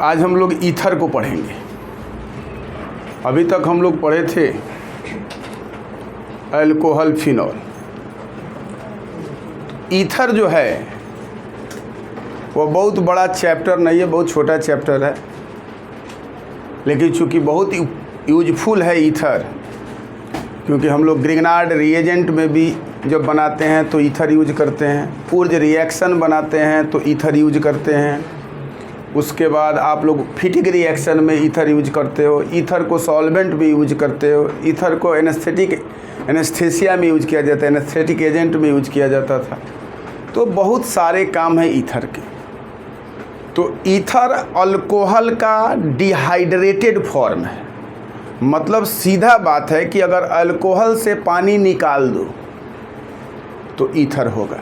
आज हम लोग ईथर को पढ़ेंगे। अभी तक हम लोग पढ़े थे अल्कोहल फिनॉल। ईथर जो है वो बहुत बड़ा चैप्टर नहीं है, बहुत छोटा चैप्टर है, लेकिन चूँकि बहुत यूजफुल है ईथर, क्योंकि हम लोग ग्रिग्नार्ड रिएजेंट में भी जब बनाते हैं तो ईथर यूज करते हैं, पूर्ज रिएक्शन बनाते हैं तो ईथर यूज करते हैं, उसके बाद आप लोग फिटिक रिएक्शन में ईथर यूज करते हो, ईथर को सॉल्वेंट भी यूज करते हो, ईथर को एनेस्थेसिया में यूज किया जाता है, एनेस्थेटिक एजेंट में यूज किया जाता था। तो बहुत सारे काम हैं ईथर के। तो ईथर अल्कोहल का डिहाइड्रेटेड फॉर्म है, मतलब सीधा बात है कि अगर अल्कोहल से पानी निकाल दो तो ईथर होगा,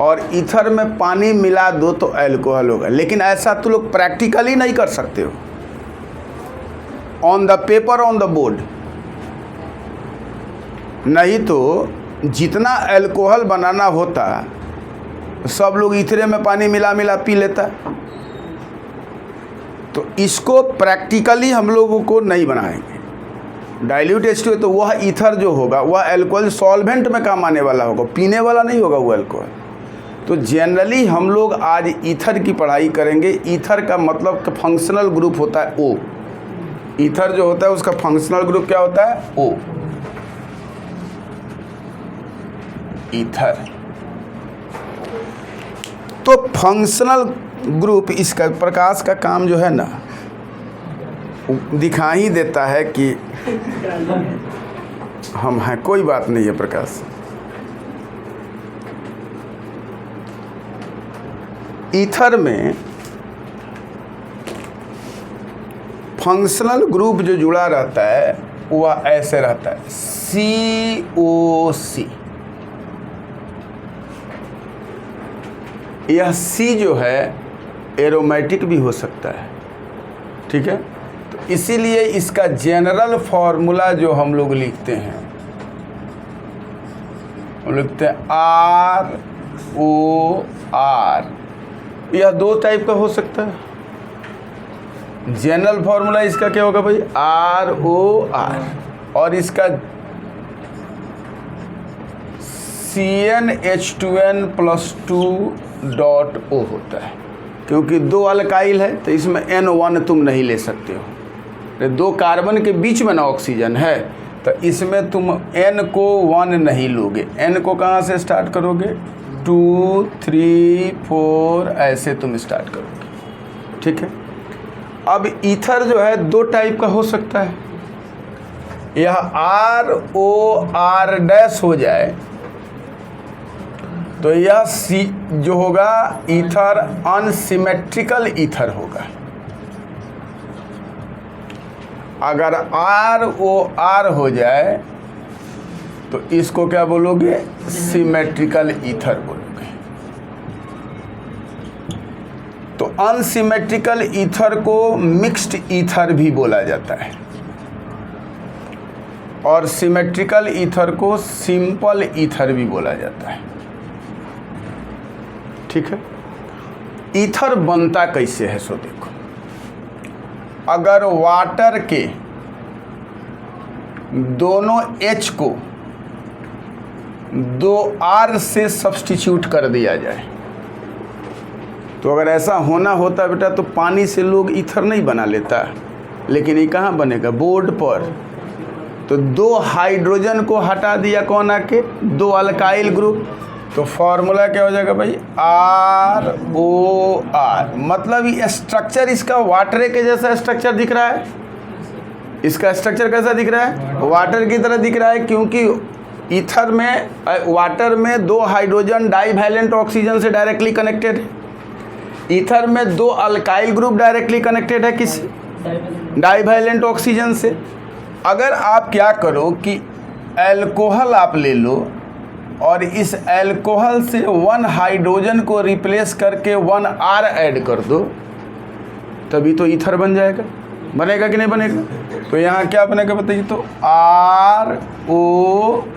और ईथर में पानी मिला दो तो अल्कोहल होगा। लेकिन ऐसा तो लोग प्रैक्टिकली नहीं कर सकते हो, on the paper, on the board. नहीं तो जितना अल्कोहल बनाना होता सब लोग ईथरे में पानी मिला मिला पी लेता। तो इसको प्रैक्टिकली हम लोगों को नहीं बनाएंगे। डाइल्यूट H2O तो वह ईथर जो होगा वह अल्कोहल सॉल्वेंट में काम आने वाला होगा, पीने वाला नहीं होगा वो अल्कोहल। तो जनरली हम लोग आज ईथर की पढ़ाई करेंगे। ईथर का मतलब का फंक्शनल ग्रुप होता है O। ईथर जो होता है उसका फंक्शनल ग्रुप क्या होता है? O। ईथर तो फंक्शनल ग्रुप इसका प्रकाश का काम जो है ना दिखा ही देता है कि हम हैं, कोई बात नहीं है प्रकाश। ईथर में फंक्शनल ग्रुप जो जुड़ा रहता है वह ऐसे रहता है COC। यह C जो है एरोमेटिक भी हो सकता है, ठीक है। तो इसीलिए इसका जनरल फॉर्मूला जो हम लोग लिखते हैं, हम लिखते हैं ROR। यह दो टाइप का हो सकता है। जनरल फॉर्मूला इसका क्या होगा भाई? ROR, और इसका CnH2n+2.O होता है, क्योंकि दो अल्काइल है तो इसमें N1 तुम नहीं ले सकते हो। दो कार्बन के बीच में ना ऑक्सीजन है तो इसमें तुम N को 1 नहीं लोगे। N को कहाँ से स्टार्ट करोगे? 2, 3, 4 ऐसे तुम स्टार्ट करोगे, ठीक है। अब ईथर जो है दो टाइप का हो सकता है। यह ROR' हो जाए तो यह C जो होगा ईथर अनसिमेट्रिकल ईथर होगा। अगर ROR हो जाए तो इसको क्या बोलोगे? सिमेट्रिकल ईथर बोलोगे। तो अनसिमेट्रिकल ईथर को मिक्स्ड ईथर भी बोला जाता है, और सिमेट्रिकल ईथर को सिंपल ईथर भी बोला जाता है, ठीक है। ईथर बनता कैसे है? सो देखो, अगर वाटर के दोनों H को 2R से सब्स्टिट्यूट कर दिया जाए, तो अगर ऐसा होना होता बेटा तो पानी से लोग ईथर नहीं बना लेता। लेकिन ये कहाँ बनेगा? बोर्ड पर। तो दो हाइड्रोजन को हटा दिया कौन आके? दो अल्काइल ग्रुप। तो फॉर्मूला क्या हो जाएगा भाई? ROR। मतलब ये स्ट्रक्चर इसका वाटर के जैसा स्ट्रक्चर दिख रहा है। इसका स्ट्रक्चर कैसा दिख रहा है? वाटर की तरह दिख रहा है, क्योंकि ईथर में वाटर में दो हाइड्रोजन डाइवैलेंट ऑक्सीजन से डायरेक्टली कनेक्टेड है। ईथर में दो अल्काइल ग्रुप डायरेक्टली कनेक्टेड है किस? डाइवैलेंट ऑक्सीजन से। अगर आप क्या करो कि अल्कोहल आप ले लो और इस अल्कोहल से 1 हाइड्रोजन को रिप्लेस करके 1R ऐड कर दो, तभी तो ईथर बन जाएगा। बनेगा कि नहीं बनेगा? तो यहाँ क्या बनेगा बताइए? तो ROR।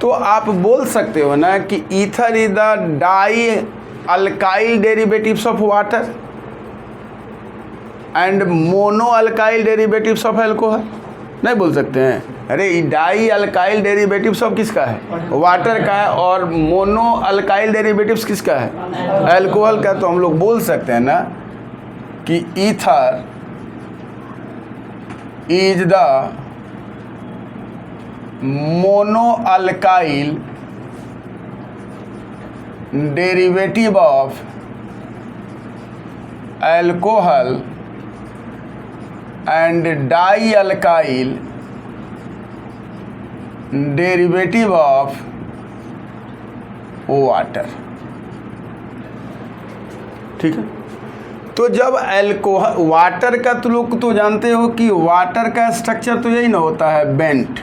तो आप बोल सकते हो ना कि ether is the die alkyl derivatives of water. And mono alkyl derivatives of alcohol, नहीं बोल सकते हैं? अरे डाई अल्काइल डेरिवेटिव्स ऑफ किसका है? वाटर का है। और मोनो अल्काइल डेरिवेटिव्स किसका है? अल्कोहल का। तो हम लोग बोल सकते हैं ना कि ether is the mono alkyl derivative of alcohol and die alkyl derivative of water. ठीक है। तो जब अल्कोहल वाटर का, तो लोग तो जानते हो कि वाटर का स्ट्रक्चर तो यही ना होता है, बेंट,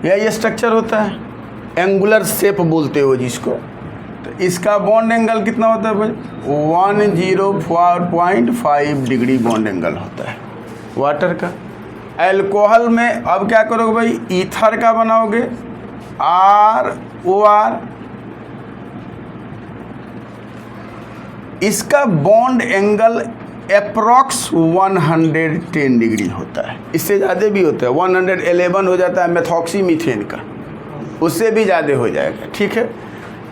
यही स्ट्रक्चर होता है, एंगुलर शेप बोलते हो जिसको। तो इसका बॉन्ड एंगल कितना होता है भाई? 104.5 डिग्री बॉन्ड एंगल होता है वाटर का। अल्कोहल में अब क्या करोगे भाई? ईथर का बनाओगे ROR, इसका बॉन्ड एंगल अप्रॉक्स 110 डिग्री होता है। इससे ज़्यादा भी होता है, 111 हो जाता है मेथॉक्सी मीथेन का, उससे भी ज़्यादा हो जाएगा। ठीक है।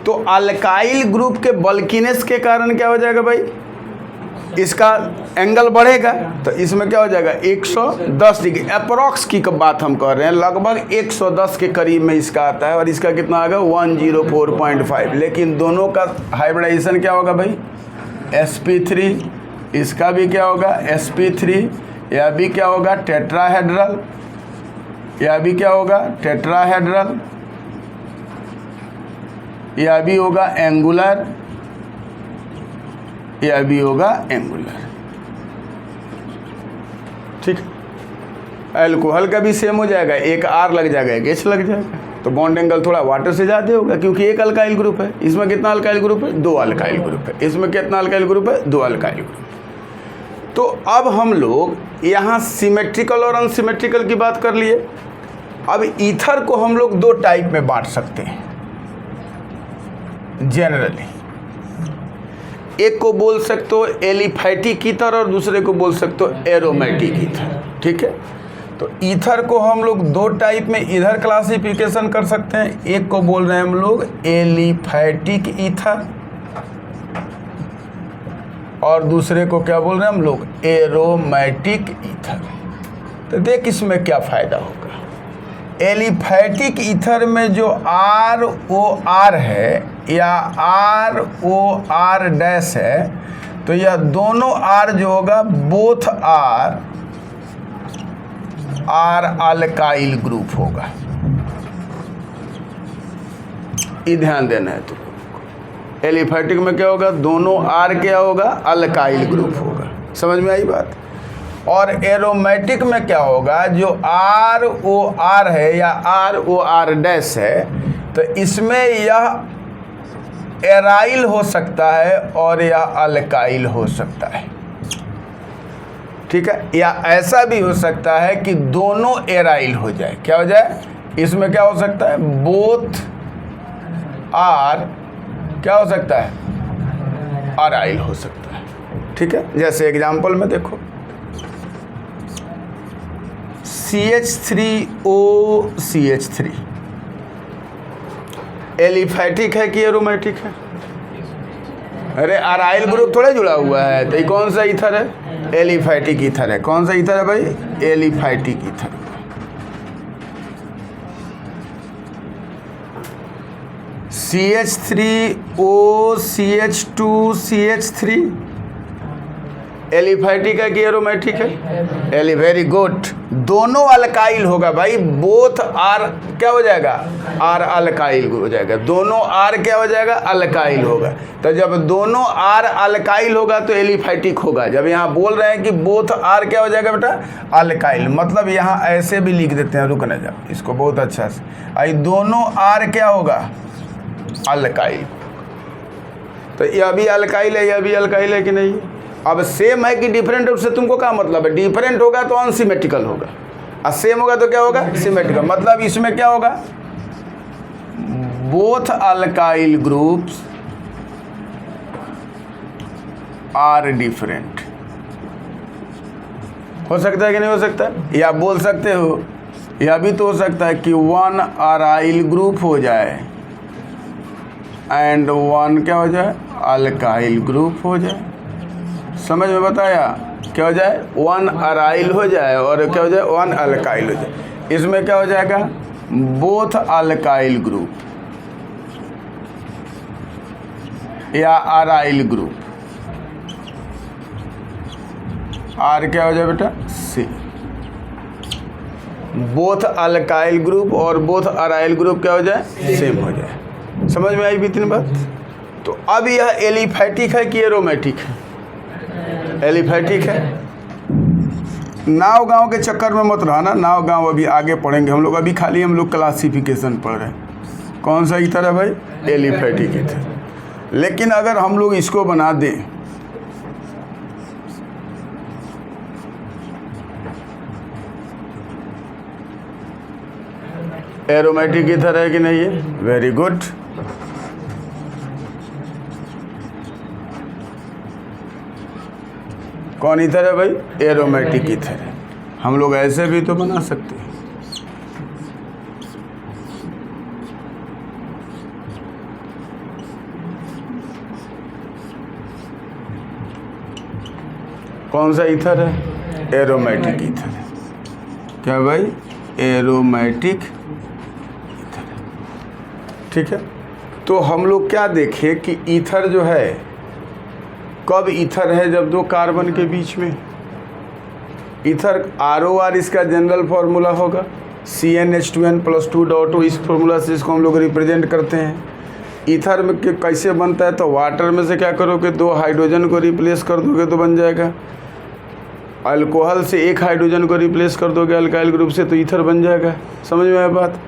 तो अल्काइल ग्रुप के बल्कीनेस के कारण क्या हो जाएगा भाई? इसका एंगल बढ़ेगा, तो इसमें क्या हो जाएगा? 110 डिग्री अप्रॉक्स की बात हम कर रहे हैं, लगभग 110 के करीब में इसका आता है। और इसका कितना आएगा? 104.5। लेकिन दोनों का हाइब्रिडाइजेशन क्या होगा भाई? sp3। इसका भी क्या होगा? sp3। यह भी क्या होगा? टेट्राहेड्रल। यह भी क्या होगा? टेट्राहेड्रल। यह भी होगा एंगुलर, यह भी होगा एंगुलर। ठीक। अल्कोहल का भी सेम हो जाएगा, एक R लग जाएगा, एक H लग जाएगा। तो बॉन्ड एंगल थोड़ा वाटर से ज़्यादा होगा, क्योंकि एक अल्काइल ग्रुप है। इसमें कितना अल्काइल ग्रुप है? 2 अल्काइल ग्रुप है। इसमें कितना अल्काइल ग्रुप है? 2 अल्काइल ग्रुप। तो अब हम लोग यहाँ सिमेट्रिकल और अनसिमेट्रिकल की बात कर लिए। अब ईथर को हम लोग 2 टाइप में बांट सकते हैं जनरली। एक को बोल सकते हो एलिफैटिक ईथर और दूसरे को बोल सकते हो एरोमेटिक ईथर। ठीक है। तो ईथर को हम लोग 2 टाइप में इधर क्लासिफिकेशन कर सकते हैं। एक को बोल रहे हैं हम लोग एलिफैटिक ईथर और दूसरे को क्या बोल रहे हैं हम लोग? Aromatic ether. तो देख इसमें क्या फ़ायदा होगा। एलिफैटिक ईथर में जो ROR है या ROR डैश है, तो यह दोनों R जो होगा बोथ R अल्काइल ग्रुप होगा। ये ध्यान देना है तुमको। एलिफैटिक में क्या होगा? दोनों R क्या होगा? अल्काइल ग्रुप होगा। समझ में आई बात? और एरोमेटिक में क्या होगा? जो ROR है या ROR डैश है, तो इसमें यह एराइल हो सकता है और या अल्काइल हो सकता है। ठीक है। या ऐसा भी हो सकता है कि दोनों एराइल हो जाए। क्या हो जाए? इसमें क्या हो सकता है? बोथ R क्या हो सकता है? अराइल हो सकता है। ठीक है। जैसे एग्जाम्पल में देखो, CH3OCH3 एलिफैटिक है कि एरोमेटिक है? अरे अराइल ग्रुप थोड़ा जुड़ा हुआ है। तो ये कौन सा ईथर है? एलिफैटिक ईथर है। कौन सा ईथर है भाई? Aliphatic ether. CH3OCH2CH3 एलिफैटिक है कि एरोमेटिक है? Very good. दोनों अल्काइल होगा भाई। बोथ R क्या हो जाएगा? R अल्काइल हो जाएगा। दोनों R क्या हो जाएगा? अल्काइल होगा। तो जब दोनों R अल्काइल होगा तो एलिफैटिक होगा। जब यहाँ बोल रहे हैं कि बोथ R क्या हो जाएगा बेटा? अल्काइल। मतलब यहाँ ऐसे भी लिख देते हैं, रुकना जाओ इसको बहुत अच्छा से। आई दोनों R क्या होगा? अल्काइल। तो यह भी अल्काइल है, यह भी अल्काइल है कि नहीं? अब सेम है कि डिफरेंट है, उससे तुमको क्या मतलब है? डिफरेंट होगा तो अनसिमेट्रिकल होगा, और सेम होगा तो क्या होगा? सिमेट्रिकल। मतलब इसमें क्या होगा? Both alkyl groups are different. हो सकता है कि नहीं हो सकता? या बोल सकते हो, या भी तो हो सकता है कि 1 अराइल ग्रुप हो जाए एंड 1 क्या हो जाए, अल्काइल ग्रुप हो जाए। समझ में बताया? क्या हो जाए, 1 अराइल हो जाए और क्या हो जाए, 1 अल्काइल हो जाए। इसमें क्या हो जाएगा, बोथ अल्काइल ग्रुप या अराइल ग्रुप। आर क्या हो जाए बेटा, सी। बोथ अल्काइल ग्रुप और बोथ अराइल ग्रुप क्या हो जाए, सेम हो जाए। समझ में आई बीती बात? तो अब यह एलिफैटिक है कि एरोमेटिक है? एलिफैटिक है। नाव गांव के चक्कर में मत रहना, नाव गांव अभी आगे पढ़ेंगे हम लोग, अभी खाली हम लोग क्लासिफिकेशन पढ़ रहे हैं। कौन सा ईथर है भाई, एलिफैटिक ईथर। लेकिन अगर हम लोग इसको बना दें एरोमेटिक ईथर है कि नहीं है, वेरी गुड। कौन ईथर है भाई, एरोमेटिक ईथर है। हम लोग ऐसे भी तो बना सकते हैं। कौन सा ईथर है, एरोमेटिक ईथर है। क्या भाई, एरोमेटिक ईथर है। ठीक है, तो हम लोग क्या देखें कि ईथर जो है कब ईथर है, जब दो कार्बन के बीच में। ईथर ROR इसका जनरल फार्मूला होगा, CnH2n+2 इस फार्मूला से इसको हम लोग रिप्रेजेंट करते हैं। ईथर में कैसे बनता है, तो वाटर में से क्या करोगे, 2 हाइड्रोजन को रिप्लेस कर दोगे तो बन जाएगा। अल्कोहल से 1 हाइड्रोजन को रिप्लेस कर दोगे अल्काइल ग्रुप से तो ईथर बन जाएगा। समझ में आया बात?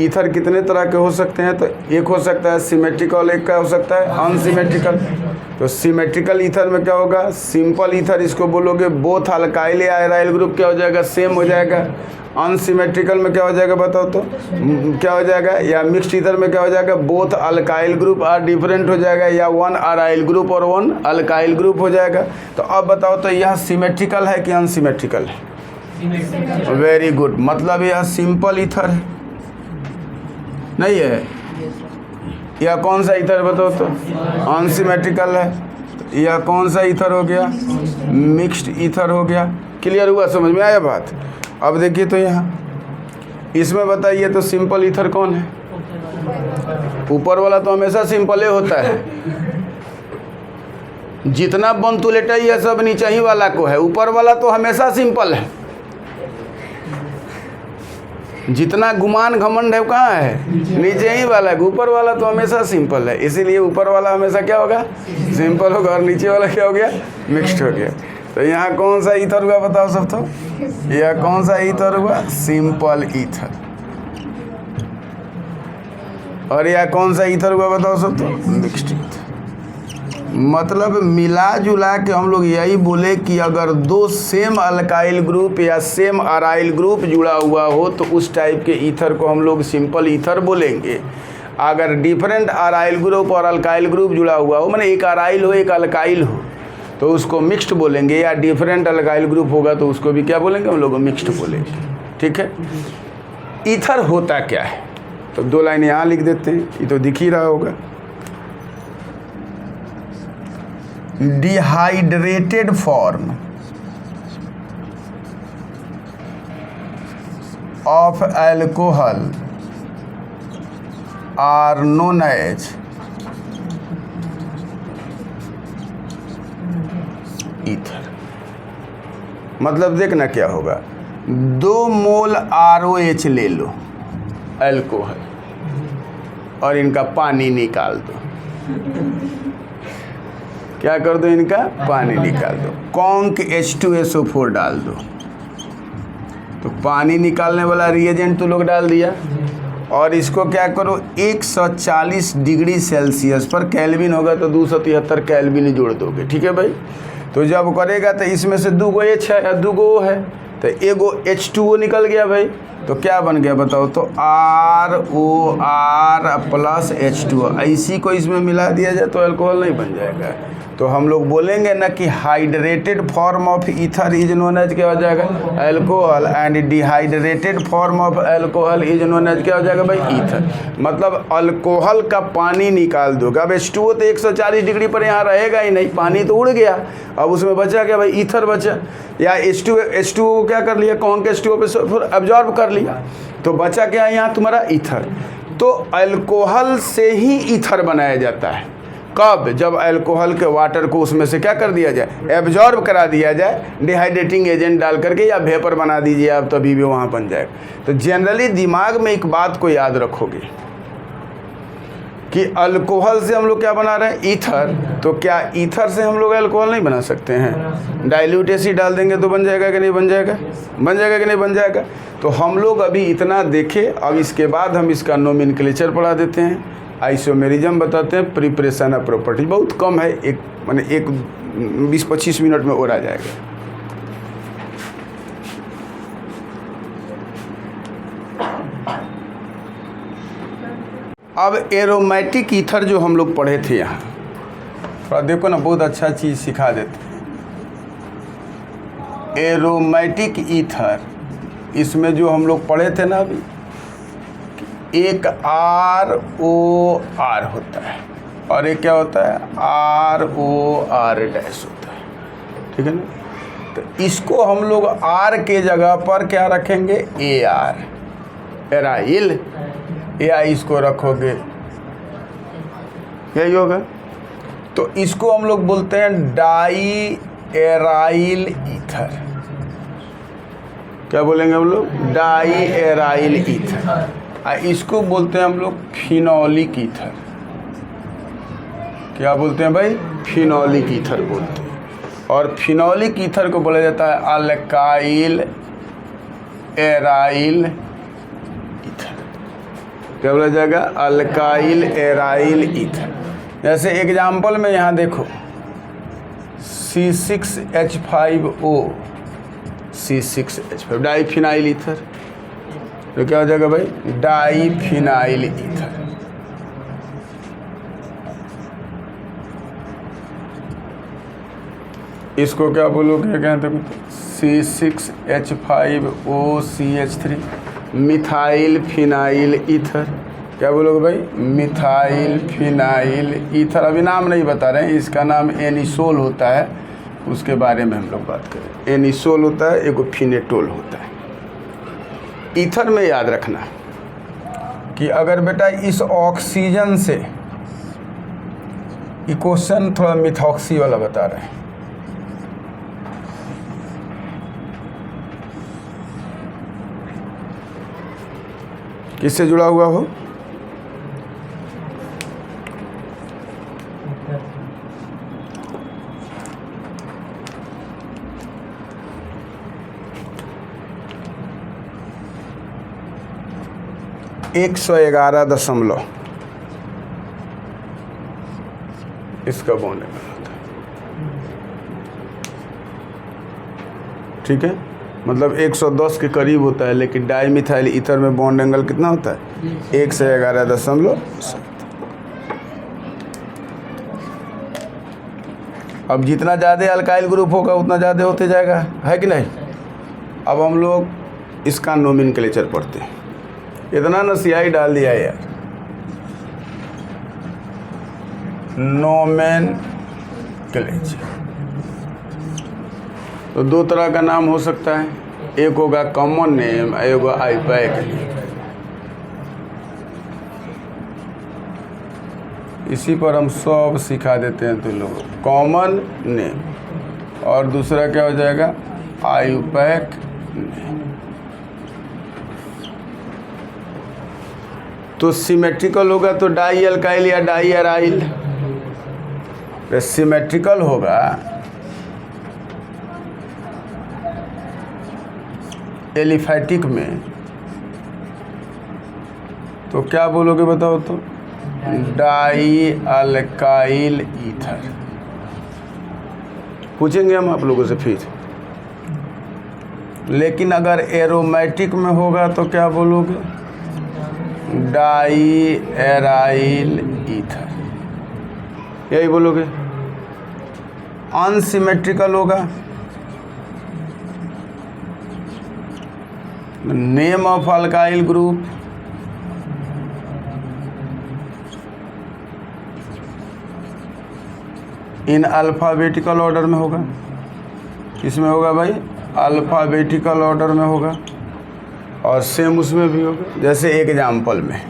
ईथर कितने तरह के हो सकते हैं, तो एक हो सकता है सिमेट्रिकल, एक का हो सकता है अनसिमेट्रिकल। तो सिमेट्रिकल ईथर में क्या होगा, सिंपल ईथर इसको बोलोगे, बोथ अल्काइल या एराइल ग्रुप क्या हो जाएगा, सेम हो जाएगा। अनसिमेट्रिकल में क्या हो जाएगा बताओ तो, क्या हो जाएगा, या मिक्स्ड ईथर में क्या हो जाएगा, both alkyl group are different हो जाएगा, या 1 अराइल ग्रुप और 1 अल्काइल ग्रुप हो जाएगा। तो अब बताओ तो यह सिमेट्रिकल है कि अनसिमेट्रिकल है? वेरी गुड, मतलब यह सिंपल ईथर है नहीं है। यह कौन सा ईथर बताओ तो, अनसिमेट्रिकल है। यह कौन सा ईथर हो गया, मिक्स्ड ईथर हो गया। क्लियर हुआ, समझ में आया बात? अब देखिए तो यहाँ इसमें बताइए तो सिंपल ईथर कौन है, ऊपर वाला तो हमेशा सिंपल ही होता है। जितना बंतुलेटा यह सब नीचे ही वाला को है, ऊपर वाला तो हमेशा सिंपल है। जितना गुमान घमंड है कहाँ है, नीचे ही वाला है। ऊपर वाला तो हमेशा सिंपल है, इसीलिए ऊपर वाला हमेशा क्या होगा, सिंपल होगा, और नीचे वाला क्या हो गया, मिक्स्ड हो गया। तो यहाँ कौन सा ईथर हुआ बताओ सब तो, यह कौन सा ईथर हुआ, सिंपल ईथर। और यह कौन सा ईथर हुआ बताओ सब तो, मिक्स्ड ईथर। मतलब मिला जुला के हम लोग यही बोले कि अगर 2 सेम अल्काइल ग्रुप या सेम अराइल ग्रुप जुड़ा हुआ हो तो उस टाइप के ईथर को हम लोग सिंपल ईथर बोलेंगे। अगर डिफरेंट अराइल ग्रुप और अल्काइल ग्रुप जुड़ा हुआ हो, माने एक अराइल हो एक अल्काइल हो, तो उसको मिक्स्ड बोलेंगे। या डिफरेंट अल्काइल ग्रुप होगा तो उसको भी क्या बोलेंगे, हम लोग मिक्स्ड बोलेंगे। ठीक है, ईथर होता क्या है, तो 2 लाइन यहाँ लिख देते हैं, ये तो दिख ही रहा होगा। Dehydrated form of alcohol are known as ether. मतलब देखना क्या होगा, 2 मोल ROH ले लो अल्कोहल और इनका पानी निकाल दो। क्या कर दो, इनका पानी निकाल दो। कॉन्क H2SO4 डाल दो। तो पानी निकालने वाला रिएजेंट तो लोग डाल दिया, और इसको क्या करो 140 डिग्री सेल्सियस पर, केल्विन होगा तो 273 केल्विन जोड़ दोगे। ठीक है भाई, तो जब करेगा तो इसमें से 2 H है या 2 O है, तो एगो H2O निकल गया भाई, तो क्या बन गया बताओ तो ROR प्लस H2O। इसी को इसमें मिला दिया जाए तो अल्कोहल नहीं बन जाएगा। तो हम लोग बोलेंगे ना कि hydrated form of ether is known as क्या हो जाएगा alcohol, and dehydrated form of alcohol is known as क्या हो जाएगा भाई ईथर। मतलब अल्कोहल का पानी निकाल दोगे। अब H2O तो 140 डिग्री पर यहाँ रहेगा ही नहीं, पानी तो उड़ गया। अब उसमें बचा क्या भाई ईथर बचा, या H2O को क्या कर लिया कौन के H2O पे एब्जॉर्ब कर लिया, तो बचा क्या यहाँ तुम्हारा ईथर। तो अल्कोहल से ही ईथर बनाया जाता है। कब? जब अल्कोहल के वाटर को उसमें से क्या कर दिया जाए एब्जॉर्ब करा दिया जाए डिहाइड्रेटिंग एजेंट डाल करके, या वेपर बना दीजिए आप, तभी भी वहाँ बन जाएगा। तो जनरली दिमाग में एक बात को याद रखोगे कि अल्कोहल से हम लोग क्या बना रहे हैं ईथर, तो क्या ईथर से हम लोग अल्कोहल नहीं बना सकते हैं? डाइल्यूट एसिड डाल देंगे तो बन जाएगा कि नहीं बन जाएगा, बन जाएगा कि नहीं बन जाएगा। तो हम लोग अभी इतना देखें, अब इसके बाद हम इसका नोमेनक्लेचर पढ़ा देते हैं, आइसोमेरिज्म बताते हैं, प्रिपरेशन ऑफ प्रॉपर्टी बहुत कम है, एक माने एक 20-25 मिनट में और आ जाएगा। अब एरोमेटिक ईथर जो हम लोग पढ़े थे यहाँ, थोड़ा देखो ना, बहुत अच्छा चीज़ सिखा देते हैं। एरोमेटिक ईथर, इसमें जो हम लोग पढ़े थे ना अभी, एक ROR होता है और एक क्या होता है ROR डैश होता है, ठीक है ना। तो इसको हम लोग R के जगह पर क्या रखेंगे AR, एराइल, या इसको रखोगे यही होगा। तो इसको हम लोग बोलते हैं डाई एराइल ईथर। क्या बोलेंगे हम लोग? Diaryl ether. इसको बोलते हैं हम लोग फिनोलिक ईथर। क्या बोलते हैं भाई? फिनोलिक ईथर बोलते हैं। और फिनोलिक ईथर को बोला जाता है अल्काइल एराइल ईथर। क्या बोला जाएगा? Alkyl aryl ether. जैसे एग्जाम्पल में यहाँ देखो C6H5O, C6H5 डाईफिनाइल ईथर। तो क्या हो जाएगा भाई? Diphenyl ether. इसको क्या बोलोगे? कहते हैं C6H5OCH3 मिथाइल फिनाइल ईथर। क्या बोलोगे भाई? Methyl phenyl ether. अभी नाम नहीं बता रहे हैं, इसका नाम एनिसोल होता है, उसके बारे में हम लोग बात करें। एनिसोल होता है, एक फिनेटोल होता है। ईथर में याद रखना कि अगर बेटा इस ऑक्सीजन से, ये क्वेश्चन थोड़ा मिथॉक्सी वाला बता रहे हैं, किससे जुड़ा हुआ हो? एक 111 इसका बॉन्ड एंगल होता है, ठीक है। मतलब 110 के करीब होता है, लेकिन डाईमिथाइल ईथर में बॉन्ड एंगल कितना होता है? 111.7। अब जितना ज़्यादा अल्काइल ग्रुप होगा उतना ज़्यादा होते जाएगा, है कि नहीं। अब हम लोग इसका नोमेनक्लेचर पढ़ते हैं। इतना ना सियाही डाल दिया यार। नोमेनक्लेचर तो दो तरह का नाम हो सकता है, एक होगा कॉमन नेम, एक होगा आईपैक नेम। इसी पर हम सब सिखा देते हैं तुम लोग। कॉमन नेम और दूसरा क्या हो जाएगा? IUPAC name. तो सिमेट्रिकल होगा तो डाई अल्काइल या डाई एराइल। सिमेट्रिकल होगा एलिफैटिक में, तो क्या बोलोगे बताओ तो? Die alkyl ether. पूछेंगे हम आप लोगों से फिर। लेकिन अगर एरोमेटिक में होगा तो क्या बोलोगे? डाई एराइल ईथर, यही बोलोगे। अनसिमेट्रिकल होगा, name of alkyl group, in alphabetical order में होगा। इसमें होगा भाई अल्फ़ाबेटिकल ऑर्डर में होगा, और सेम उसमें भी होगा। जैसे एग्जाम्पल में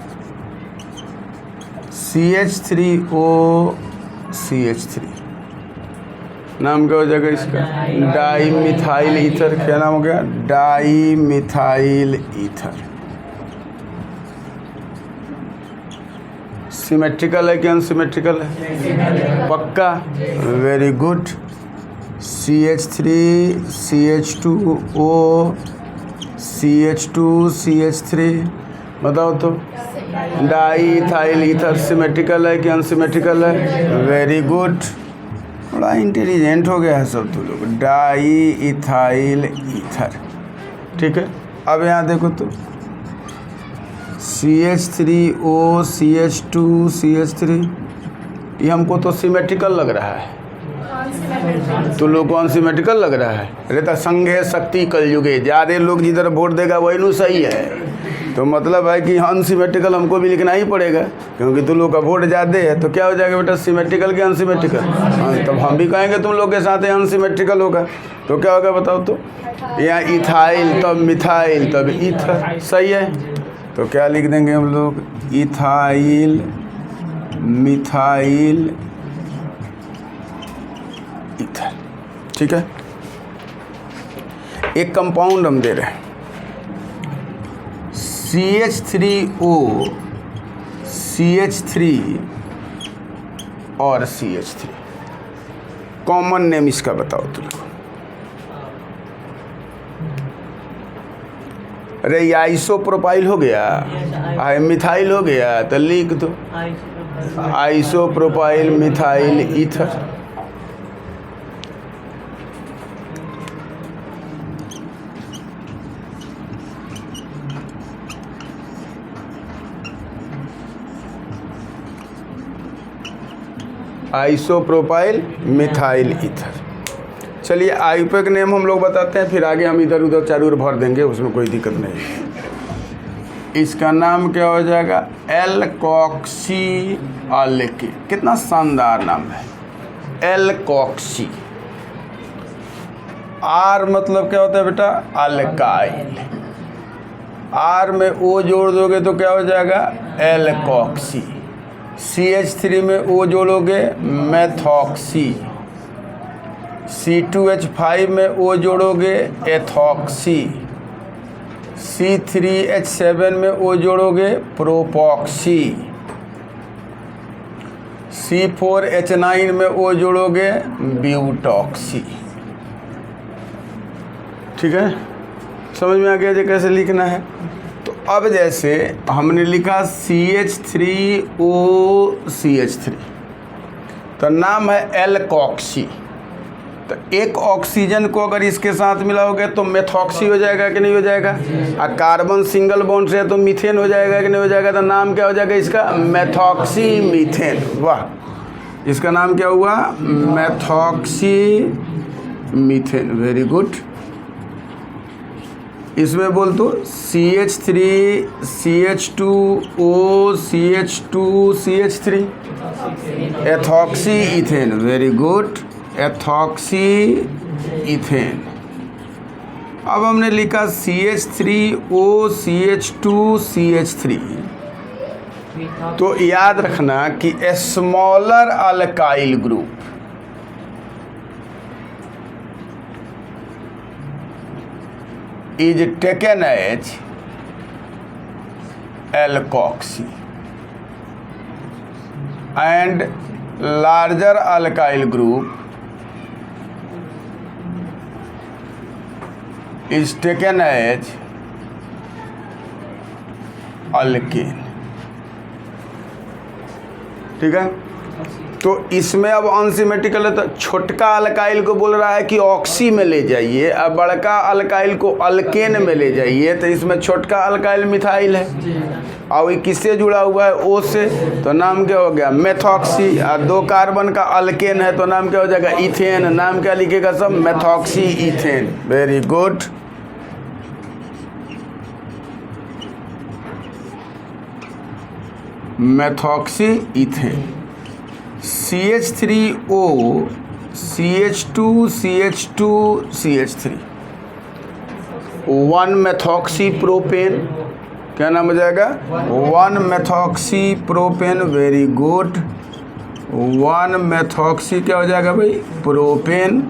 CH3OCH3 नाम क्या हो जाएगा इसका? Di methyl ether. क्या नाम हो गया? Di methyl ether. सिमेट्रिकल है कि अनसिमेट्रिकल है? पक्का, very good. CH3 CH2O CH2 CH3, बताओ तो। डाई इथाइल ईथर सिमेट्रिकल है कि अनसिमेट्रिकल है? वेरी गुड, बड़ा इंटेलिजेंट हो गया है सब तो लोग। डाई इथाइल ईथर, ठीक है। अब यहाँ देखो तो CH3O CH2 CH3, ये हमको तो सिमेट्रिकल लग रहा है, तो लोग को अनसिमेट्रिकल लग रहा है। रहता संघे शक्ति कलयुगे, ज़्यादा लोग जिधर वोट देगा वही नु सही है। तो मतलब है कि अनसिमेट्रिकल हमको भी लिखना ही पड़ेगा, क्योंकि तुम लोग का वोट ज़्यादा है। तो क्या हो जाएगा बेटा, सिमेट्रिकल कि अनसिमेट्रिकल? तब हम भी कहेंगे तुम लोग के साथ अनसिमेट्रिकल होगा। तो क्या होगा बताओ तो? यहाँ इथाइल, तब मिथाइल, तब ईथर, सही है। तो क्या लिख देंगे हम लोग? इथाइल मिथाइल ईथर, ठीक है। एक कंपाउंड हम दे रहे हैं CH3O CH3 और CH3। कॉमन नेम इसका बताओ तुमको। अरे ये आइसोप्रोपाइल हो गया, मिथाइल हो गया, तो लिख दो isopropyl methyl ether. Isopropyl methyl ether. चलिए आईयूपैक नेम हम लोग बताते हैं, फिर आगे हम इधर उधर चारों ओर भर देंगे, उसमें कोई दिक्कत नहीं है। इसका नाम क्या हो जाएगा? Alkoxy alkyne. कितना शानदार नाम है, एल्कोक्सी। आर मतलब क्या होता है बेटा? अल्काइल। आर में ओ जोड़ दोगे तो क्या हो जाएगा? एल्कोक्सी। CH3 में ओ जोड़ोगे मेथॉक्सी। C2H5 में ओ जोड़ोगे एथॉक्सी। C3H7 में ओ जोड़ोगे प्रोपॉक्सी। C4H9 में ओ जोड़ोगे ब्यूटॉक्सी। ठीक है, समझ में आ गया जी कैसे लिखना है। तो अब जैसे हमने लिखा CH3OCH3, तो नाम है एल्कोक्सी। तो एक ऑक्सीजन को अगर इसके साथ मिलाओगे तो मेथॉक्सी हो जाएगा कि नहीं हो जाएगा? और कार्बन सिंगल बॉन्ड से तो मीथेन हो जाएगा कि नहीं हो जाएगा? तो नाम क्या हो जाएगा इसका? Methoxy methane. वाह, इसका नाम क्या हुआ? Methoxy methane. Very good. इसमें बोल तो CH3 CH2O CH2 CH3 ethoxy ethane. Very good, ethoxy ethane. अब हमने लिखा CH3O CH2 CH3, तो याद रखना कि smaller alkyl group is taken as alkoxy and larger alkyl group is taken as alkane। ठीक है, तो इसमें अब अनसिमेट्रिकल है, तो छोटका अल्काइल को बोल रहा है कि ऑक्सी में ले जाइए, अब बड़का अल्काइल को अल्केन में ले जाइए, तो इसमें छोटका अल्काइल मिथाइल है और ये किससे जुड़ा हुआ है, ओ से, तो नाम क्या हो गया, मेथॉक्सी। और 2 कार्बन का अल्केन है तो नाम क्या हो जाएगा, इथेन। नाम क्या लिखेगा सब, methoxy ethane. Very good. Methoxy ethane. CH3O CH2 CH2 CH3 1 methoxy propane. क्या नाम हो जाएगा, 1 methoxy propane. Very good. 1 methoxy क्या हो जाएगा भाई, प्रोपेन।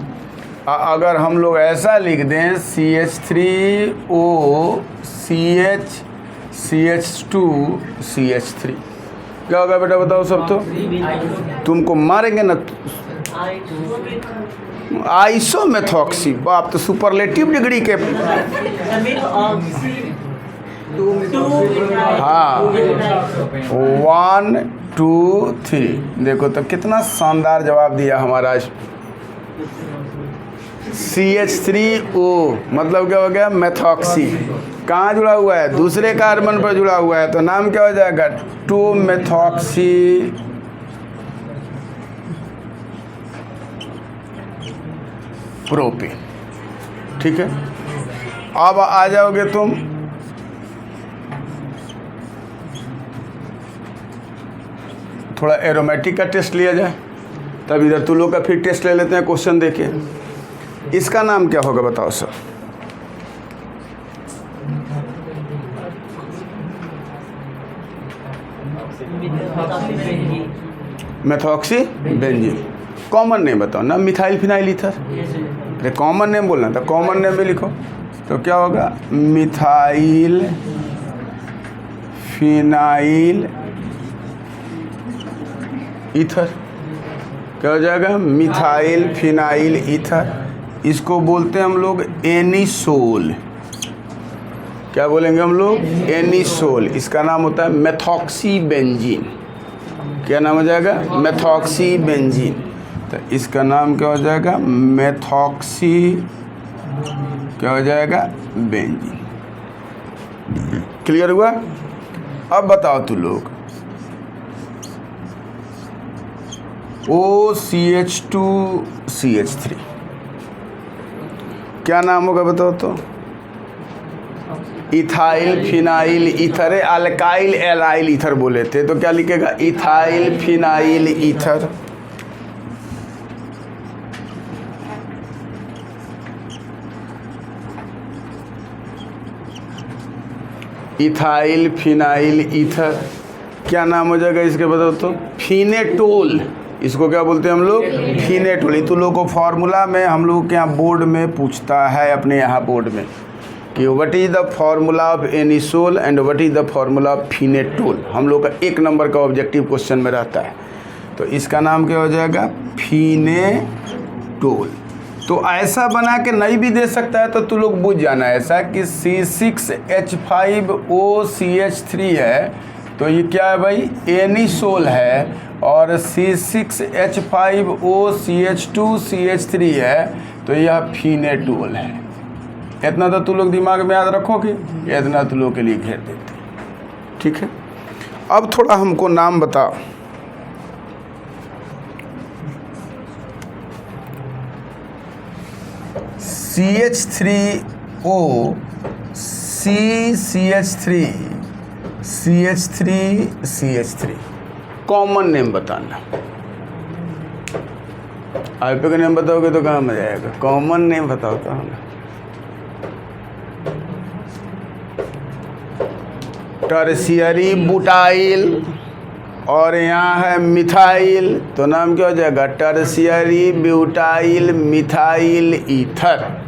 अगर हम लोग ऐसा लिख दें CH3O CH CH2 CH3 क्या होगा बेटा, बताओ सब। तो तुमको मारेंगे ना, आइसोमेथॉक्सी। बाप, तो सुपरलेटिव डिग्री के। हाँ, 1 2 3। देखो तो कितना शानदार जवाब दिया हमारा। CH3O मतलब क्या हो गया, मेथॉक्सी। कहाँ जुड़ा हुआ है, दूसरे कार्बन पर जुड़ा हुआ है, तो नाम क्या हो जाएगा, 2 मेथॉक्सी प्रोपेन। ठीक है, अब आ जाओगे तुम थोड़ा एरोमेटिक का टेस्ट लिया जाए, तब इधर तुम लोग का फिर टेस्ट ले लेते हैं क्वेश्चन देके। इसका नाम क्या होगा बताओ sir, methoxy benzene. Common name बताओ ना, मिथाइल फिनाइल ईथर। अरे कॉमन नेम बोलना था, कॉमन नेम में लिखो तो क्या होगा, मिथाइल फिनाइल ईथर। क्या हो जाएगा, मिथाइल फिनाइल ईथर। इसको बोलते हैं हम लोग एनिसोल। क्या बोलेंगे हम लोग, एनिसोल। इसका नाम होता है मेथॉक्सी बेंजीन। क्या नाम हो जाएगा, मेथॉक्सी बेंजीन। तो इसका नाम क्या हो जाएगा, मेथॉक्सी क्या हो जाएगा, बेंजीन। क्लियर हुआ। अब बताओ तू लोग, OCH2 CH3 क्या नाम होगा बताओ तो, ethyl phenyl ether. Alkyl allyl ether बोले थे, तो क्या लिखेगा, ethyl phenyl ether. Ethyl phenyl ether. क्या नाम हो जाएगा इसके बताओ तो, फिनेटोल। इसको क्या बोलते हैं हम लोग, फिनेटोल। तो लोगों को फार्मूला में हम लोग के यहाँ बोर्ड में पूछता है, अपने यहाँ बोर्ड में, कि what is the formula of anisole and what is the formula of phenetole. हम लोग का 1 नंबर का ऑब्जेक्टिव क्वेश्चन में रहता है। तो इसका नाम क्या हो जाएगा, फिनेटोल। तो ऐसा बना के नहीं भी दे सकता है, तो तू लोग बुझ जाना ऐसा कि C6H5OCH3 है, तो ये क्या है भाई, एनिसोल है। और C6H5OCH2CH3 है, तो यह फिनेटोल है। इतना तो तू लोग दिमाग में याद रखोगे, इतना तू लोग के लिए घेर देते। ठीक है, अब थोड़ा हमको नाम बताओ। CH3O CH3 CH3 common name बताना। आईपी का नेम बताओगे तो कहाँ मजा आएगा, कॉमन नेम बताओ तो हमें। टर्शियरी बुटाइल और यहाँ है मिथाइल, तो नाम क्या हो जाएगा, टर्शियरी ब्यूटाइल मिथाइल ईथर।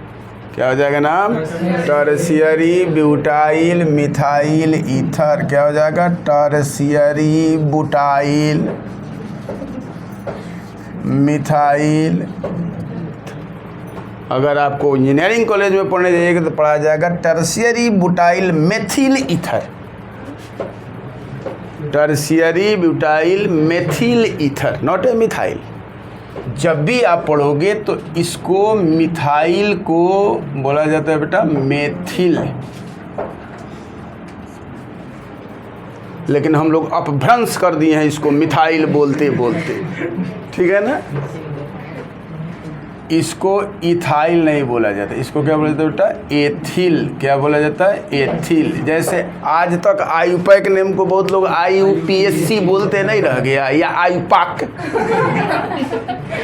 क्या हो जाएगा नाम, टर्शियरी ब्यूटाइल मिथाइल ईथर। क्या हो जाएगा, टर्शियरी बुटाइल मिथाइल। अगर आपको इंजीनियरिंग कॉलेज में पढ़ने जाइएगा तो पढ़ा जाएगा tertiary butyl methyl ether. Tertiary butyl methyl ether, not a methyl. जब भी आप पढ़ोगे तो इसको मिथाइल को बोला जाता है बेटा मेथिल, लेकिन हम लोग अपभ्रंश कर दिए हैं इसको मिथाइल बोलते बोलते, ठीक है ना। इसको इथाइल नहीं बोला जाता, इसको क्या बोला जाता है बेटा एथिल। क्या बोला जाता है? एथिल। जैसे आज तक आयुपैक नेम को बहुत लोग IUPAC बोलते नहीं रह गया, या आयुपाक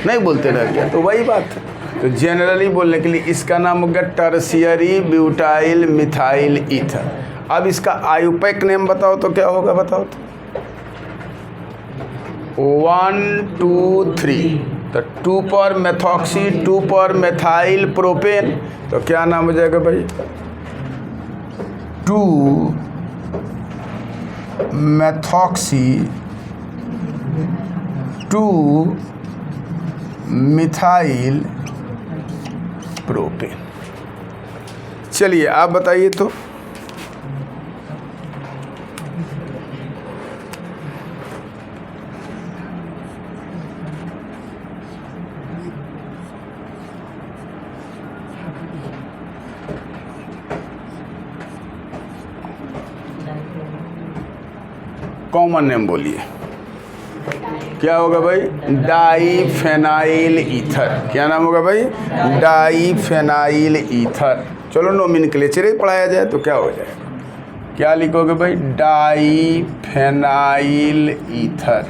नहीं बोलते रह गया, तो वही बात है। तो जनरली बोलने के लिए इसका नाम हो गया टर्शियरी ब्यूटाइल मिथाइल ईथर। अब इसका आयुपैक नेम बताओ तो क्या होगा, बताओ तो। 1 2 3, तो 2 पर मेथॉक्सी, 2 पर मेथाइल प्रोपेन, तो क्या नाम हो जाएगा भाई? 2 मेथॉक्सी 2 मिथाइल प्रोपेन। चलिए आप बताइए तो। कॉमन नेम बोलिए, क्या होगा भाई? डाईफेनाइल ईथर। क्या नाम होगा भाई? डाईफेनाइल ईथर। चलो नोमेनक्लेचर ही पढ़ाया जाए तो क्या हो जाएगा? क्या लिखोगे भाई? डाईफेनाइल ईथर।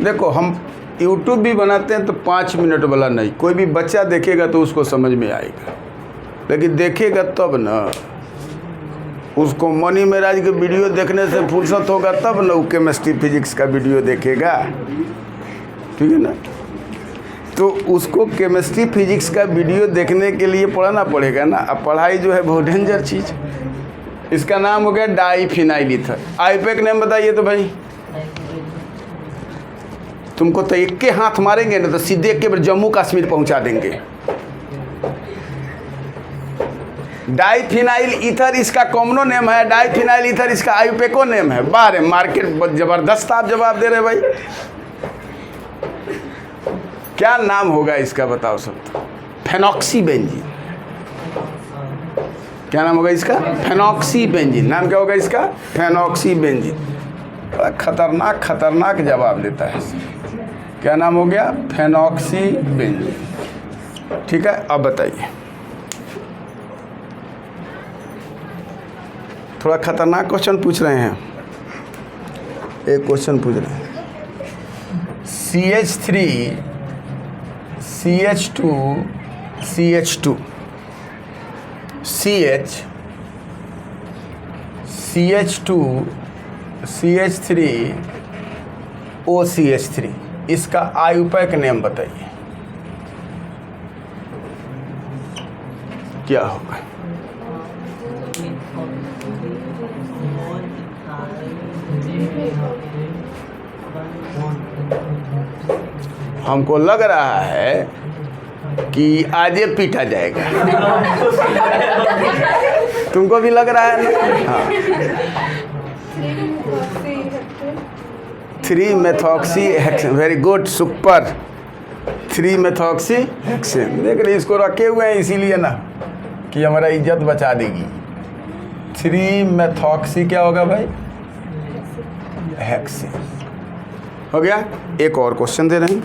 देखो हम यूट्यूब भी बनाते हैं तो 5 मिनट वाला नहीं, कोई भी बच्चा देखेगा तो उसको समझ में आएगा, लेकिन देखेगा तब ना, उसको मनी महाराज के वीडियो देखने से फुर्सत होगा तब ना वो केमिस्ट्री फिजिक्स का वीडियो देखेगा, ठीक है ना। तो उसको केमिस्ट्री फिजिक्स का वीडियो देखने के लिए पढ़ना पड़ेगा ना। अब पढ़ाई जो है बहुत डेंजर चीज़। इसका नाम हो गया डाईफिनाइल ईथर। आयुपैक नेम बताइए तो भाई। तुमको तो एक के हाथ मारेंगे ना तो सीधे के जम्मू कश्मीर पहुंचा देंगे। डाईफिनाइल ईथर इसका कॉमनो नेम है, डाईफिनाइल ईथर इसका आयुपेको नेम है। बारे मार्केट जबरदस्त आप जवाब दे रहे भाई। क्या नाम होगा इसका बताओ सब तो? फेनॉक्सीबेंजीन। क्या नाम होगा इसका? फेनॉक्सीबेंजीन। नाम क्या होगा इसका? फेनॉक्सीबेंजीन। खतरनाक खतरनाक जवाब देता है। क्या नाम हो गया? फेनॉक्सीबेंजीन। ठीक है, अब बताइए। थोड़ा खतरनाक क्वेश्चन पूछ रहे हैं। एक क्वेश्चन पूछ रहे हैं, CH3 CH2 CH2 CH CH2 CH3 OCH3, इसका आयुपैक नेम बताइए क्या होगा? हमको लग रहा है कि आज ये पीटा जाएगा। तुमको भी लग रहा है ना? हाँ। Three methoxy hexane. Very good, super. Three methoxy hexane. देख रहे इसको रखे हुए हैं इसीलिए ना कि हमारा इज्जत बचा देगी। 3-मेथॉक्सी क्या होगा भाई? हेक्सेन। हो गया। एक और क्वेश्चन दे रहे हैं।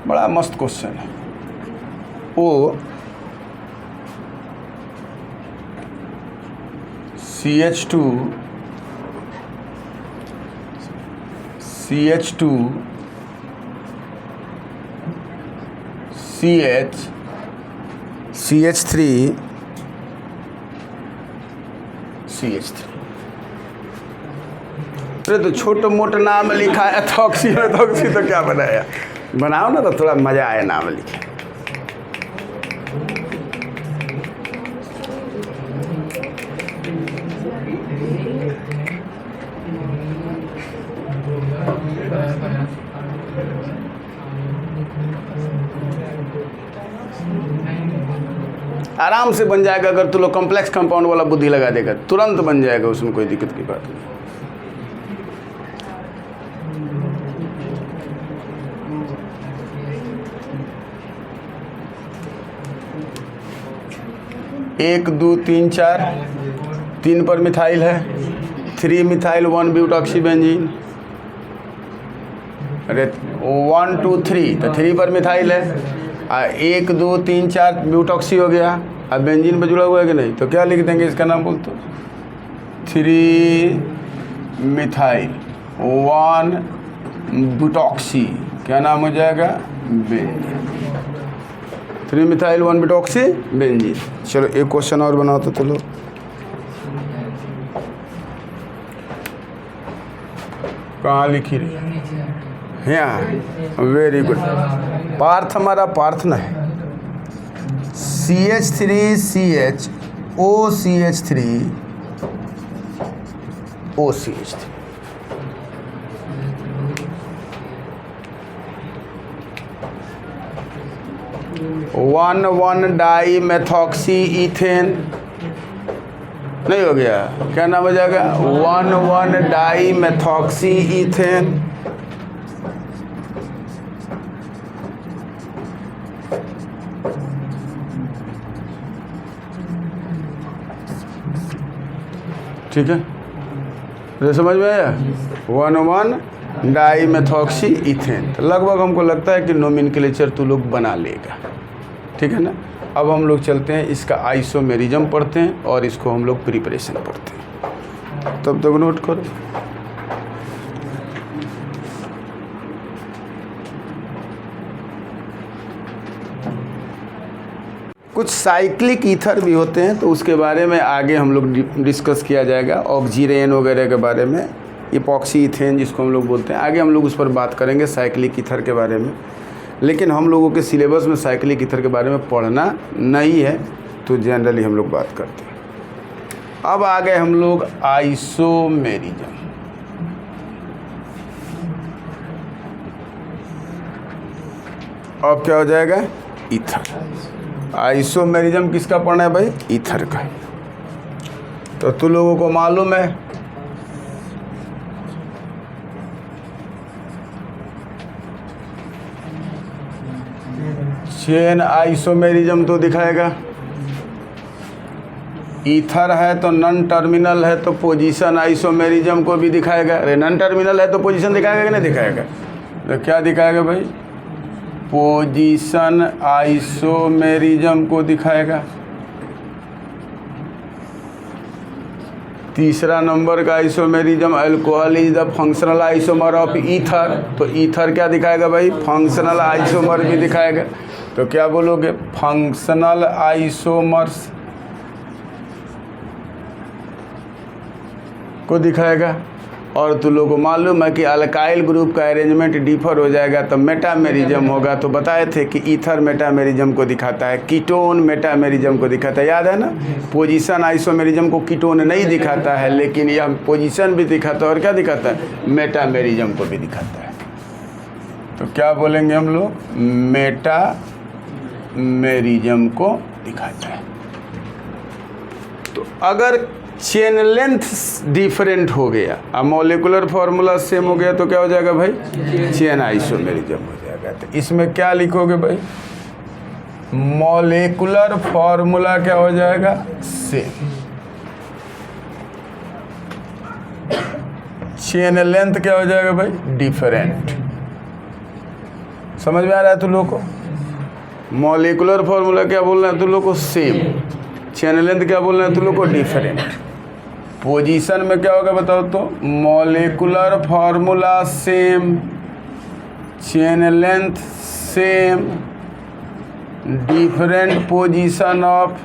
बड़ा मस्त क्वेश्चन है। ओ CH2 CH2 CH CH3 CH3। अरे तो छोटा मोटा नाम लिखा है एथॉक्सी मेथॉक्सी, तो क्या बनाया? बनाओ ना तो थोड़ा मजा आए नाम लिखे। आराम से बन जाएगा। अगर तू लोग कॉम्प्लेक्स कंपाउंड वाला बुद्धि लगा देगा तुरंत बन जाएगा, उसमें कोई दिक्कत की बात नहीं। एक 2 3 4 3 पर मिथाइल है, 3 मिथाइल 1 ब्यूटॉक्सी बेंजीन। अरे 1 2 3 तो 3 पर मिथाइल है, 1 2 3 4 ब्यूटॉक्सी हो गया। अब बेंजीन पे जुड़ा हुआ है कि नहीं, तो क्या लिख देंगे इसका नाम बोल तो 3 मिथाइल 1 ब्यूटॉक्सी, क्या नाम हो जाएगा, बेंजीन। 3 methyl 1 ब्यूटॉक्सी benzene. चलो एक क्वेश्चन और बनाओ तो चलो। कहाँ लिखी रही, यहाँ, वेरी गुड। पार्थ हमारा पार्थ ना है, CH3CH OCH3 OCH3। One die methoxy ethane नहीं हो गया, क्या नाम हो जाएगा, 1 डाई मेथॉक्सी इथेन। ठीक है, तो समझ में आया, 1 डाई मेथॉक्सी इथेन। तो लगभग हमको लगता है कि नोमेनक्लेचर तू लोग बना लेगा, ठीक है ना। अब हम लोग चलते हैं, इसका आइसोमेरिज्म पढ़ते हैं और इसको हम लोग प्रिपरेशन पढ़ते हैं। तब तक नोट करो। कुछ साइक्लिक ईथर भी होते हैं, तो उसके बारे में आगे हम लोग डिस्कस किया जाएगा। ऑक्सीरेन वगैरह के बारे में, इपॉक्सी इथेन जिसको हम लोग बोलते हैं, आगे हम लोग उस पर बात करेंगे साइक्लिक ईथर के बारे में। लेकिन हम लोगों के सिलेबस में साइक्लिक ईथर के बारे में पढ़ना नहीं है, तो जनरली हम लोग बात करते हैं। अब आ गए हम लोग आइसोमेरिज्म। अब क्या हो जाएगा, ईथर। आइसोमेरिज्म किसका पढ़ना है भाई, ईथर का। तो तुम लोगों को मालूम है चेन आइसोमेरिज्म तो दिखाएगा। ईथर है तो नॉन टर्मिनल है तो पोजीशन आइसोमेरिज्म को भी दिखाएगा। अरे नॉन टर्मिनल है तो पोजीशन दिखाएगा कि नहीं दिखाएगा, तो क्या दिखाएगा भाई, पोजीशन आइसोमेरिज्म को दिखाएगा। तीसरा नंबर का isomerism, alcohol is the functional isomer of ether. तो ईथर क्या दिखाएगा भाई, फंक्शनल आइसोमर भी दिखाएगा। तो क्या बोलोगे, फंक्शनल आइसोमर्स को दिखाएगा। और तुम लोगों को मालूम है कि अल्काइल ग्रुप का अरेंजमेंट डिफर हो जाएगा तो मेटामेरिज्म होगा। तो बताए थे कि ईथर मेटामेरिज्म को दिखाता है, कीटोन मेटामेरिज्म को दिखाता है, याद है ना। पोजीशन आइसोमेरिज्म को कीटोन नहीं दिखाता है, लेकिन यह पोजीशन भी दिखाता है और क्या दिखाता है, मेटामेरिज्म को भी दिखाता है। तो क्या बोलेंगे हम लोग, मेटामेरिज्म को दिखाता है। तो अगर चेन लेंथ डिफरेंट हो गया और मॉलिक्यूलर फार्मूला सेम हो गया तो क्या हो जाएगा भाई, चेन आइसोमेरिज्म हो जाएगा। तो इसमें क्या लिखोगे भाई, मॉलिक्यूलर फार्मूला क्या हो जाएगा, सेम। चेन लेंथ क्या हो जाएगा भाई, डिफरेंट। समझ में आ रहा है तुम लोग को, मॉलिक्यूलर फार्मूला क्या बोलना है तुम लोग को, सेम। चेन लेंथ क्या बोलना है तुम लोग को, डिफरेंट। पोजीशन में क्या होगा बताओ तो, molecular formula same, chain length same, different position of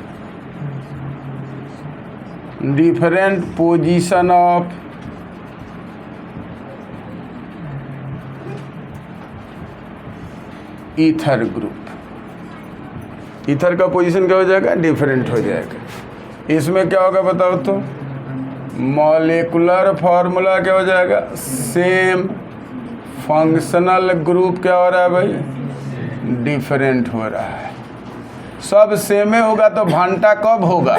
ether group. Ether का पोजीशन क्या हो जाएगा, डिफरेंट हो जाएगा। इसमें क्या होगा बताओ तो, मॉलिक्यूलर फार्मूला क्या हो जाएगा, सेम। फंक्शनल ग्रुप क्या हो रहा है भाई, डिफरेंट हो रहा है। सब सेमे होगा तो भांटा कब होगा?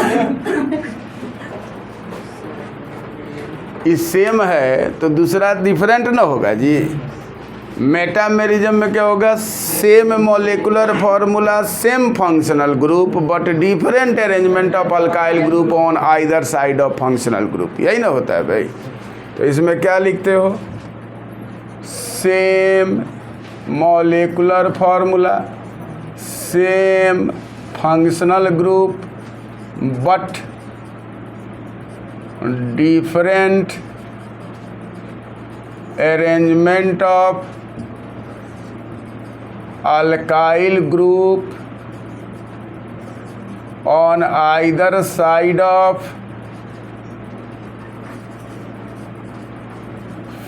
इस सेम है तो दूसरा डिफरेंट ना होगा जी। मेटामेरिज्म में क्या होगा? Same molecular formula, same functional group but different arrangement of alkyl group on either side of functional group. यही ना होता है भाई। तो इसमें क्या लिखते हो? Same molecular formula, same functional group but different arrangement of alkyl group on either side of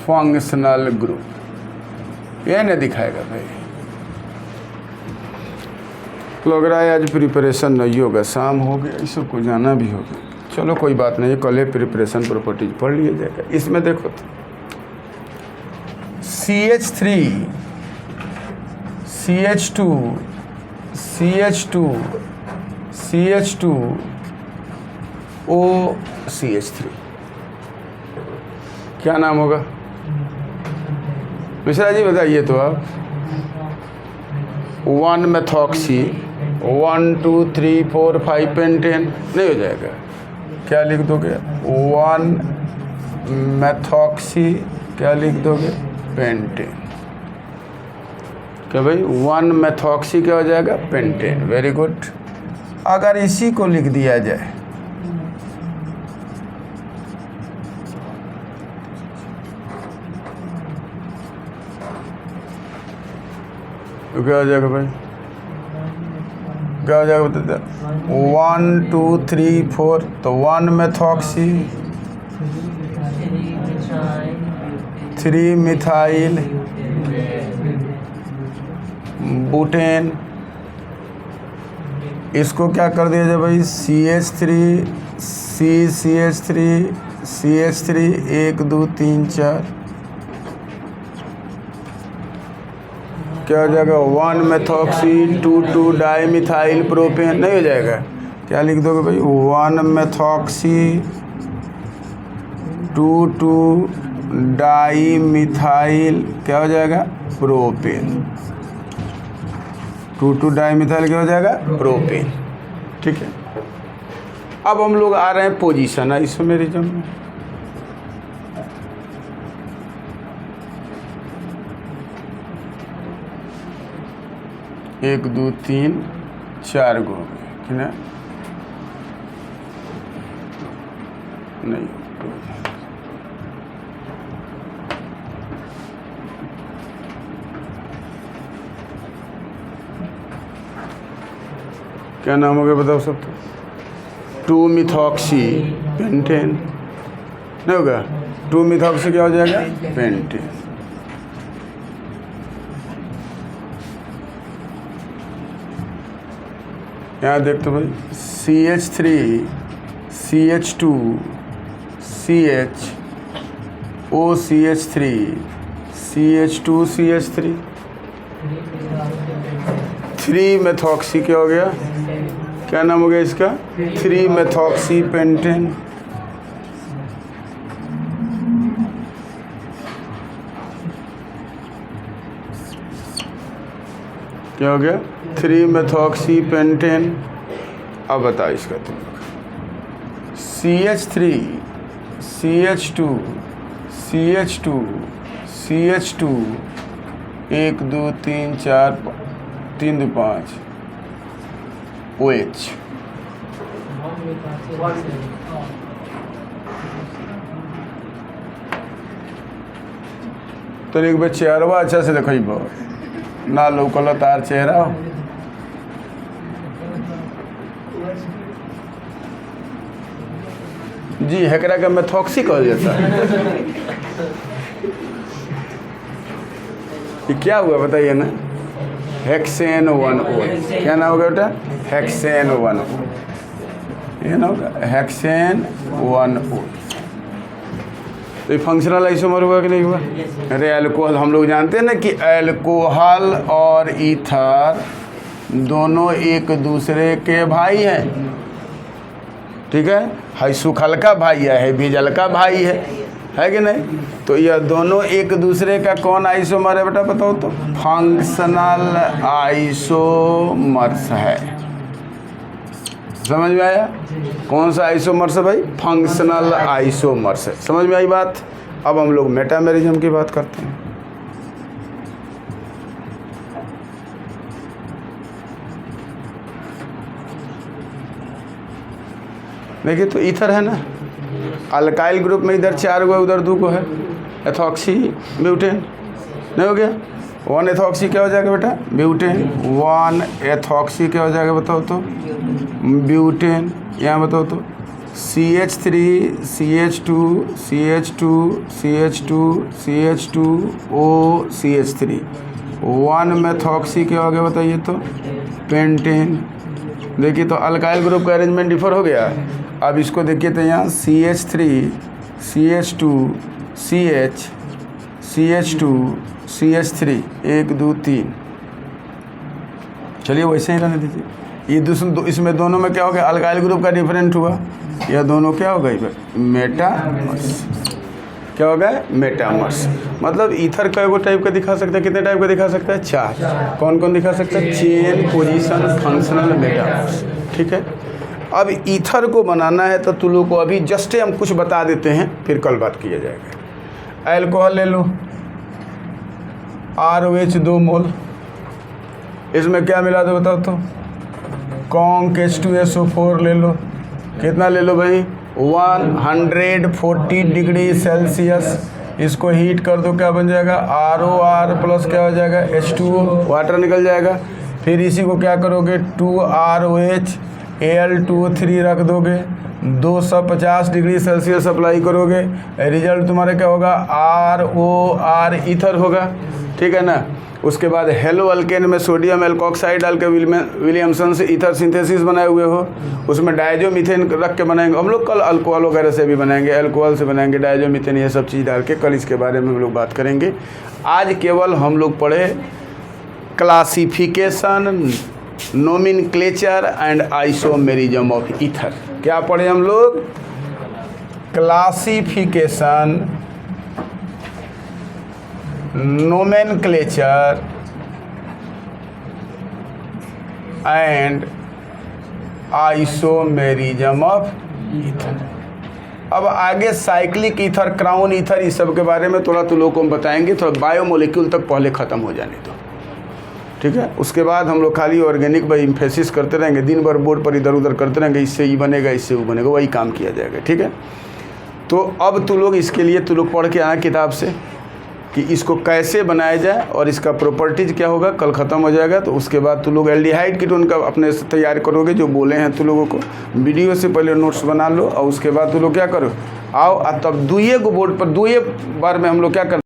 functional group। ये नहीं दिखाएगा भाई। लग रहा है आज प्रिपरेशन नहीं होगा, शाम हो गया, इस सबको जाना भी होगा। चलो कोई बात नहीं, कल ही प्रिपरेशन प्रॉपर्टीज पढ़ लिया जाएगा। इसमें देखो तो CH3 CH2 CH2 CH2 O CH3 क्या नाम होगा? मिश्रा जी बताइए तो आप। 1 मेथॉक्सी 1 2 3 4 5 पेंटेन नहीं हो जाएगा? क्या लिख दोगे? 1 मेथॉक्सी क्या लिख दोगे? पेंटेन। क्या भाई? 1 मेथॉक्सी क्या हो जाएगा? पेंटेन। Very good. अगर इसी को लिख दिया जाए तो क्या हो जाएगा भाई? क्या हो जाएगा बताते? 1 2 3 4 तो 1 मेथॉक्सी 3 मिथाइल बुटेन। इसको क्या कर दिया जाए भाई? CH3 CH3 CH3 1 2 3 4 क्या हो जाएगा? 1 मेथॉक्सी 2 2 डाई मिथाइल प्रोपेन नहीं हो जाएगा? क्या लिख दोगे भाई? 1 मेथॉक्सी 2 2 डाई मिथाइल क्या हो जाएगा? प्रोपेन। 2 2 डाई मिथाइल क्या हो जाएगा? प्रोपेन। ठीक है। अब हम लोग आ रहे हैं पोजीशन आइसोमेरिज्म में। एक दो तीन चार गो हो गए कि ना? नहीं, क्या नाम हो गया बताओ सब? तो 2 मिथॉक्सी पेंटेन नहीं होगा? 2 मिथॉक्सी क्या हो जाएगा? पेंटेन। यहाँ देखते भाई CH3 CH2 CH O CH3 CH2 CH3 3 methoxy क्या हो गया? क्या नाम हो गया इसका? 3 मेथॉक्सी पेंटेन। क्या हो गया? 3 मेथॉक्सी पेंटेन। अब बताओ इसका तुम लोग। CH3 CH2 CH2 CH2 1 2 3 4 3 2 5 OH। तो एक बार चेहरवा अच्छा से देखो ना लोकल तार चेहरा जी हेकरा का मेथॉक्सी कहल जाता है। ये क्या हुआ बताइए ना? Hexane 1O। क्या नाम होगा बेटा? Hexane 1O। ये ना होगा हेक्सेन 1O। तो ये फंक्शनल आइसोमर हुआ कि नहीं हुआ? अरे अल्कोहल हम लोग जानते हैं ना कि अल्कोहल और ईथर दोनों एक दूसरे के भाई हैं, ठीक है। है सुखल का भाई है बिजल का भाई है कि नहीं। तो यह दोनों एक दूसरे का कौन आइसोमर है बेटा बताओ तो? फंक्शनल आइसोमर्स है। समझ में आया? कौन सा आइसोमर्स है भाई? फंक्शनल आइसोमर्स है। समझ में आई बात? अब हम लोग मेटामेरिज्म की बात करते हैं। देखिए तो ईथर है ना, अल्काइल ग्रुप में इधर 4 गो उधर 2 गो है, एथॉक्सी ब्यूटेन, नहीं हो गया? 1 एथॉक्सी क्या हो जाएगा बेटा? ब्यूटेन। 1 एथॉक्सी क्या हो जाएगा बताओ तो? ब्यूटेन। यहाँ बताओ तो CH3 CH2 CH2 CH2 CH2 O CH3। 1 methoxy क्या हो गया बताइए तो? पेंटेन। देखिए तो अल्काइल ग्रुप का अरेंजमेंट डिफर हो गया। अब इसको देखिए तो यहाँ CH3 CH2 CH CH2 CH3 1 2 3। चलिए वैसे ही रहने दीजिए। ये इसमें दोनों में क्या हो गया? अल्काइल ग्रुप का डिफरेंट हुआ। यह दोनों क्या हो गई? मेटामर्स। क्या हो गया? मेटामर्स। मतलब ईथर कई टाइप का दिखा सकता है? कितने टाइप का दिखा सकता है? 4। कौन कौन दिखा सकता है? Chain, position, functional, metamers. ठीक है। अब ईथर को बनाना है तो तुम लोग को अभी जस्ट हम कुछ बता देते हैं, फिर कल बात किया जाएगा। अल्कोहल ले लो, ROH 2 मोल। इसमें क्या मिला दो बताओ तो? कॉन्क H2SO4 ले लो। कितना ले लो भाई? 140 डिग्री सेल्सियस। इसको हीट कर दो, क्या बन जाएगा? ROR प्लस क्या हो जाएगा? H2O, वाटर निकल जाएगा। फिर इसी को क्या करोगे? 2ROH Al2O3 रख दोगे, 250 डिग्री सेल्सियस अप्लाई करोगे, रिजल्ट तुम्हारा क्या होगा? ROR ईथर होगा। ठीक है ना। उसके बाद हेलो अल्केन में सोडियम एल्कोक्साइड डाल के विलियमसन से ईथर सिंथेसिस बनाए हुए हो, उसमें डायजोमीथेन रख के बनाएंगे हम लोग। कल अल्कोहल वगैरह से भी बनाएंगे, अल्कोहल से बनाएंगे, डायजोमीथेन, ये सब चीज़ डाल के कल इसके बारे में हम लोग बात करेंगे। आज केवल हम लोग पढ़े classification, nomenclature and isomerism of ether. क्या पढ़े हम लोग? Classification, nomenclature and isomerism of ether. अब आगे साइक्लिक ईथर, क्राउन ईथर, इस सब के बारे में थोड़ा तो लोगों को हम बताएंगे। थोड़ा बायोमोलिक्यूल तक पहले ख़त्म हो जाने दो, ठीक है। उसके बाद हम लोग खाली ऑर्गेनिक पर इम्फेसिस करते रहेंगे, दिन भर बोर्ड पर इधर उधर करते रहेंगे, इससे ये बनेगा, इससे वो बनेगा, वही काम किया जाएगा, ठीक है। तो अब तू लोग इसके लिए तू लोग पढ़ के आना किताब से कि इसको कैसे बनाया जाए और इसका प्रॉपर्टीज क्या होगा। कल ख़त्म हो जाएगा। तो उसके बाद तू लोग एल्डिहाइड कीटोन का अपने से तैयार करोगे, जो बोले हैं तू लोगों को। वीडियो से पहले नोट्स बना लो और उसके बाद तू लोग क्या करो, आओ तब 2 बोर्ड पर 2 बार में हम लोग क्या कर